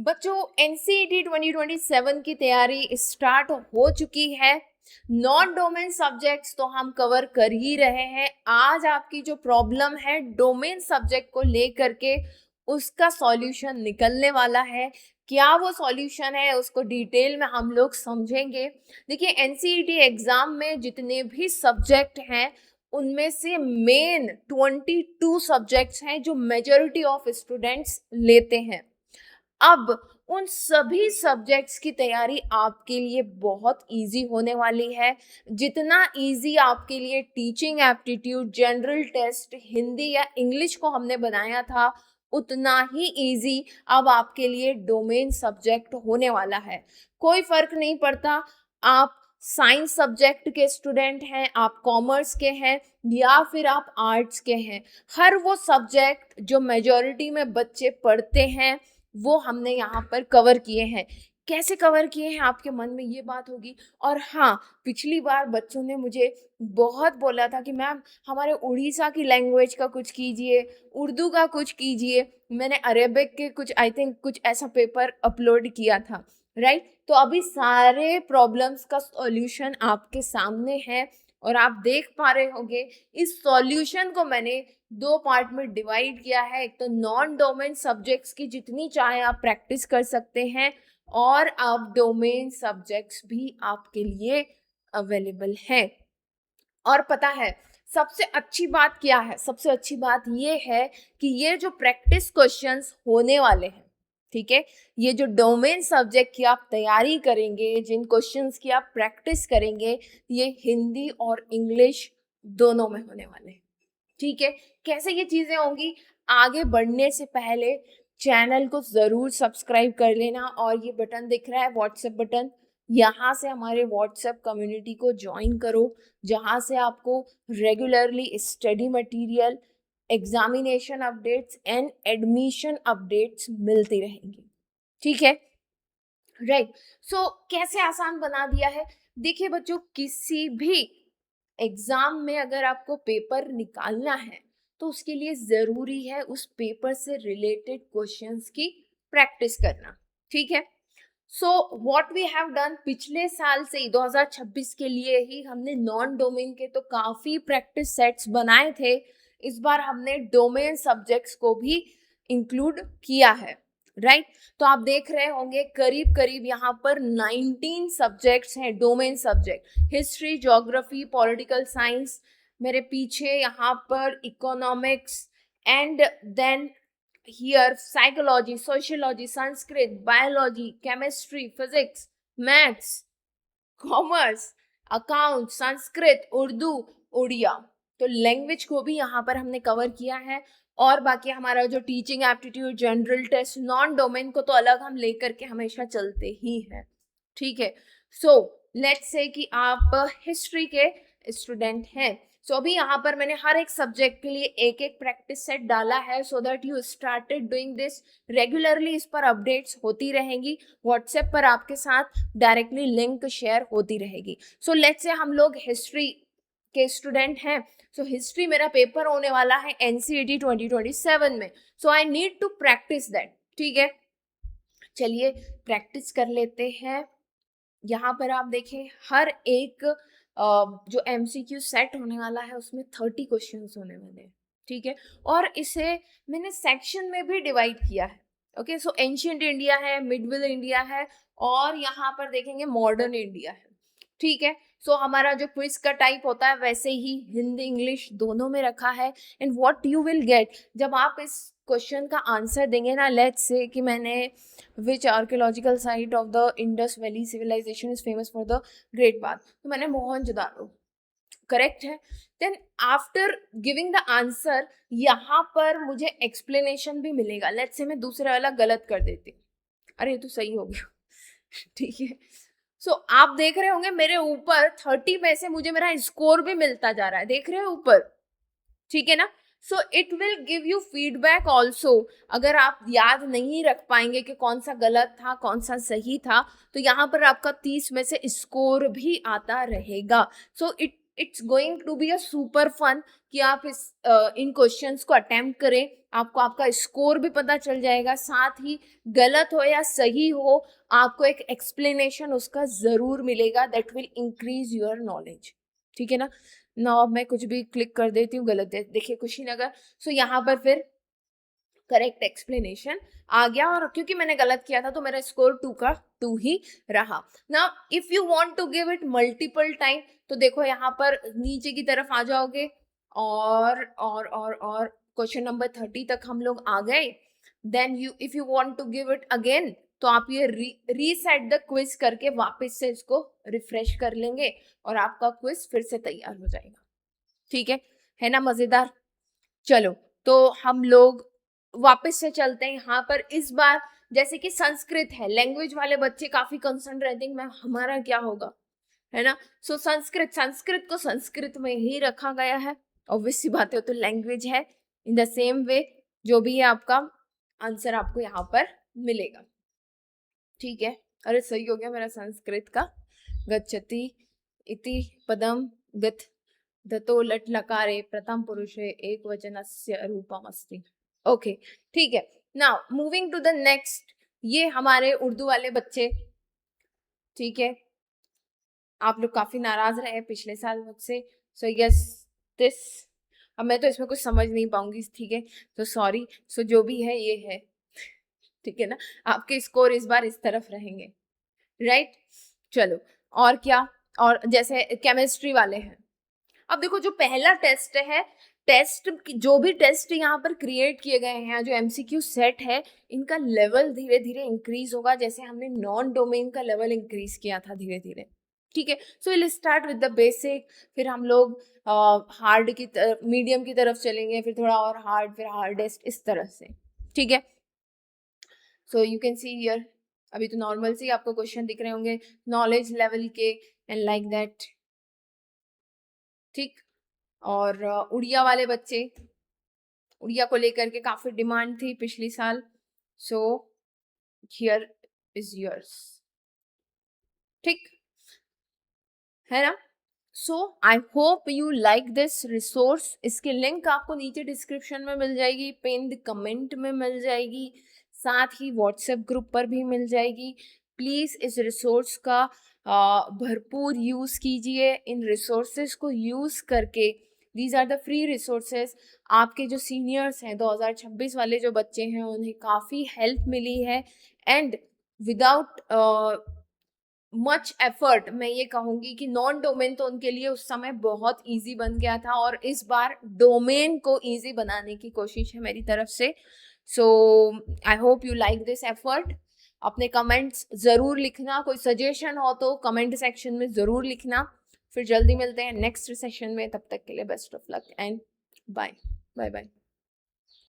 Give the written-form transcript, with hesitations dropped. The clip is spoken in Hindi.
बच्चों एनसीईटी 2027 की तैयारी स्टार्ट हो चुकी है। नॉन डोमेन सब्जेक्ट्स तो हम कवर कर ही रहे हैं। आज आपकी जो प्रॉब्लम है डोमेन सब्जेक्ट को लेकर के, उसका सॉल्यूशन निकलने वाला है। क्या वो सॉल्यूशन है उसको डिटेल में हम लोग समझेंगे। देखिए एनसीईटी एग्जाम में जितने भी सब्जेक्ट हैं उनमें से मेन 22 सब्जेक्ट्स हैं जो मेजॉरिटी ऑफ स्टूडेंट्स लेते हैं। अब उन सभी सब्जेक्ट्स की तैयारी आपके लिए बहुत इजी होने वाली है। जितना इजी आपके लिए teaching aptitude, general test, Hindi या इंग्लिश को हमने बनाया था, उतना ही इजी अब आपके लिए डोमेन सब्जेक्ट होने वाला है। कोई फर्क नहीं पड़ता आप साइंस सब्जेक्ट के स्टूडेंट हैं, आप कॉमर्स के हैं या फिर आप आर्ट्स के हैं। हर वो सब्जेक्ट जो मेजॉरिटी में बच्चे पढ़ते हैं वो हमने यहाँ पर कवर किए हैं। कैसे कवर किए हैं आपके मन में ये बात होगी। और हाँ, पिछली बार बच्चों ने मुझे बहुत बोला था कि मैम हमारे उड़ीसा की लैंग्वेज का कुछ कीजिए, उर्दू का कुछ कीजिए। मैंने अरेबिक के कुछ आई थिंक कुछ ऐसा पेपर अपलोड किया था, राइट। तो अभी सारे प्रॉब्लम्स का सॉल्यूशन आपके सामने है और आप देख पा रहे होंगे इस सॉल्यूशन को मैंने दो पार्ट में डिवाइड किया है। एक तो नॉन डोमेन सब्जेक्ट्स की जितनी चाहे आप प्रैक्टिस कर सकते हैं और अब डोमेन सब्जेक्ट्स भी आपके लिए अवेलेबल है। और पता है सबसे अच्छी बात क्या है? सबसे अच्छी बात ये है कि ये जो प्रैक्टिस क्वेश्चंस होने वाले हैं, ठीक है, ये जो डोमेन सब्जेक्ट की आप तैयारी करेंगे, जिन क्वेश्चंस की आप प्रैक्टिस करेंगे, ये हिंदी और इंग्लिश दोनों में होने वाले हैं। ठीक है, कैसे ये चीजें होंगी? आगे बढ़ने से पहले चैनल को जरूर सब्सक्राइब कर लेना और ये बटन दिख रहा है व्हाट्सएप बटन, यहाँ से हमारे व्हाट्सएप कम्युनिटी को ज्वाइन करो, जहाँ से आपको regularly study material, examination updates and admission updates मिलती रहेंगी। ठीक है, राइट। सो कैसे आसान बना दिया है। देखिए बच्चों, किसी भी एग्जाम में अगर आपको पेपर निकालना है तो उसके लिए जरूरी है उस पेपर से रिलेटेड क्वेश्चंस की प्रैक्टिस करना। ठीक है, so what we have done, पिछले साल से ही 2026 के लिए ही हमने नॉन डोमेन के तो काफी प्रैक्टिस सेट्स बनाए थे। इस बार हमने डोमेन सब्जेक्ट्स को भी इंक्लूड किया है, राइट। तो आप देख रहे होंगे करीब करीब यहाँ पर 19 सब्जेक्ट्स हैं domain subject. History, geography, political science, मेरे पीछे यहाँ पर economics, and then here psychology, sociology, sanskrit, biology, chemistry, physics, maths, commerce, account, Sanskrit, Urdu, Odia. तो लैंग्वेज को भी यहाँ पर हमने कवर किया है। और बाकी हमारा जो teaching aptitude, general test, non domain को तो अलग हम लेकर के हमेशा चलते ही हैं। ठीक है, सो लेट्स से कि आप हिस्ट्री के स्टूडेंट हैं। सो अभी यहाँ पर मैंने हर एक सब्जेक्ट के लिए एक एक प्रैक्टिस सेट डाला है so that you started doing this regularly. इस पर अपडेट्स होती रहेंगी, व्हाट्सएप पर आपके साथ डायरेक्टली लिंक शेयर होती रहेगी। सो लेट्स से हम लोग हिस्ट्री के स्टूडेंट हैं। सो हिस्ट्री मेरा पेपर होने वाला है एनसीईटी 2027 में। So I need to practice that. ठीक है, चलिए प्रैक्टिस कर लेते हैं। यहाँ पर आप देखें हर एक जो एमसीक्यू सेट होने वाला है उसमें 30 क्वेश्चंस होने वाले हैं। ठीक है, और इसे मैंने सेक्शन में भी डिवाइड किया है। ओके, सो एंशिएंट इंडिया है, मिडविल इंडिया है और यहाँ पर देखेंगे मॉडर्न इंडिया है। ठीक है, सो हमारा जो क्विज का टाइप होता है वैसे ही हिंदी इंग्लिश दोनों में रखा है। And what you will get जब आप इस क्वेश्चन का आंसर देंगे ना, लेट्स से कि मैंने which archaeological site of the Indus Valley civilisation is famous for the great bath, तो मैंने मोहनजोदारो, करेक्ट है। Then after giving the answer यहाँ पर मुझे एक्सप्लेनेशन भी मिलेगा। लेट्स से मैं दूसरे वाला गलत कर देती हूँ, अरे ये तो सही हो गया। ठीक है, सो आप देख रहे होंगे मेरे ऊपर 30 में से मुझे मेरा स्कोर भी मिलता जा रहा है, देख रहे हो ऊपर। ठीक है ना, so it will give you feedback also. अगर आप याद नहीं रख पाएंगे कि कौन सा गलत था कौन सा सही था, तो यहाँ पर आपका 30 में से स्कोर भी आता रहेगा। So it it's going to be a super fun कि आप इन क्वेश्चंस को अटेम्प्ट करें, आपको आपका स्कोर भी पता चल जाएगा, साथ ही गलत हो या सही हो आपको एक एक्सप्लेनेशन उसका जरूर मिलेगा, that will increase your knowledge. ठीक है ना। अब मैं कुछ भी क्लिक कर देती हूँ गलत देखिए कुशीनगर, सो यहाँ पर फिर करेक्ट एक्सप्लेनेशन आ गया, और क्योंकि मैंने गलत किया था तो मेरा स्कोर 2 का 2 ही रहा। ना if you want to give it multiple time तो देखो यहाँ पर नीचे की तरफ आ जाओगे, और क्वेश्चन नंबर 30 तक हम लोग आ गए। Then you if you want to give it again तो आप ये रीसेट द क्विज करके वापस से इसको रिफ्रेश कर लेंगे और आपका क्विज फिर से तैयार हो जाएगा। ठीक है ना मजेदार। चलो तो हम लोग वापस से चलते हैं यहाँ पर। इस बार जैसे कि संस्कृत है, लैंग्वेज वाले बच्चे काफी कंसर्न रहते हैं मैम हमारा क्या होगा, है ना। सो संस्कृत को संस्कृत में ही रखा गया है, ऑब्वियस सी बात है, तो लैंग्वेज है। इन द सेम वे जो भी है आपका आंसर आपको यहाँ पर मिलेगा। ठीक है, अरे सही हो गया मेरा संस्कृत का। गच्छति इति पदम गत दतो लट लकारे प्रथम पुरुषे एक वचनस्य रूपम अस्ति। ओके ठीक है, now moving to the next, ये हमारे उर्दू वाले बच्चे। ठीक है, आप लोग काफी नाराज रहे पिछले साल मुझसे, सो यस दिस, अब मैं तो इसमें कुछ समझ नहीं पाऊंगी, ठीक है, तो सॉरी। सो जो भी है ये है, ठीक है ना। आपके स्कोर इस बार इस तरफ रहेंगे, राइट। चलो और क्या, और जैसे केमिस्ट्री वाले हैं, अब देखो जो पहला टेस्ट है, टेस्ट जो भी टेस्ट यहाँ पर क्रिएट किए गए हैं, जो एमसीक्यू सेट है, इनका लेवल धीरे धीरे इंक्रीज होगा, जैसे हमने नॉन डोमेन का लेवल इंक्रीज किया था धीरे धीरे। ठीक है, so will start with the basic, फिर हम लोग हार्ड की मीडियम की तरफ चलेंगे, फिर थोड़ा और हार्ड, फिर हार्डेस्ट, इस तरह से। ठीक है, so you can see here, अभी तो नॉर्मल से आपको क्वेश्चन दिख रहे होंगे नॉलेज लेवल के एंड लाइक दैट। ठीक, और उड़िया वाले बच्चे, उड़िया को लेकर के काफी डिमांड थी पिछली साल, सो हियर इज योर्स। ठीक है ना। So I hope you like this resource, इसकी लिंक आपको नीचे डिस्क्रिप्शन में मिल जाएगी, पिन्ड कमेंट में मिल जाएगी, साथ ही व्हाट्सएप ग्रुप पर भी मिल जाएगी। प्लीज इस रिसोर्स का भरपूर यूज कीजिए, इन रिसोर्सेज को यूज करके, these are the free resources, आपके जो सीनियर्स हैं 2026 वाले जो बच्चे हैं उन्हें काफ़ी हेल्प मिली है, एंड विदाउट मच एफर्ट मैं ये कहूँगी कि नॉन डोमेन तो उनके लिए उस समय बहुत इजी बन गया था, और इस बार डोमेन को इजी बनाने की कोशिश है मेरी तरफ से। So I hope you like this effort. अपने कमेंट्स ज़रूर लिखना, कोई सजेशन हो तो कमेंट सेक्शन में ज़रूर लिखना। फिर जल्दी मिलते हैं नेक्स्ट सेशन में, तब तक के लिए best of luck and bye bye bye.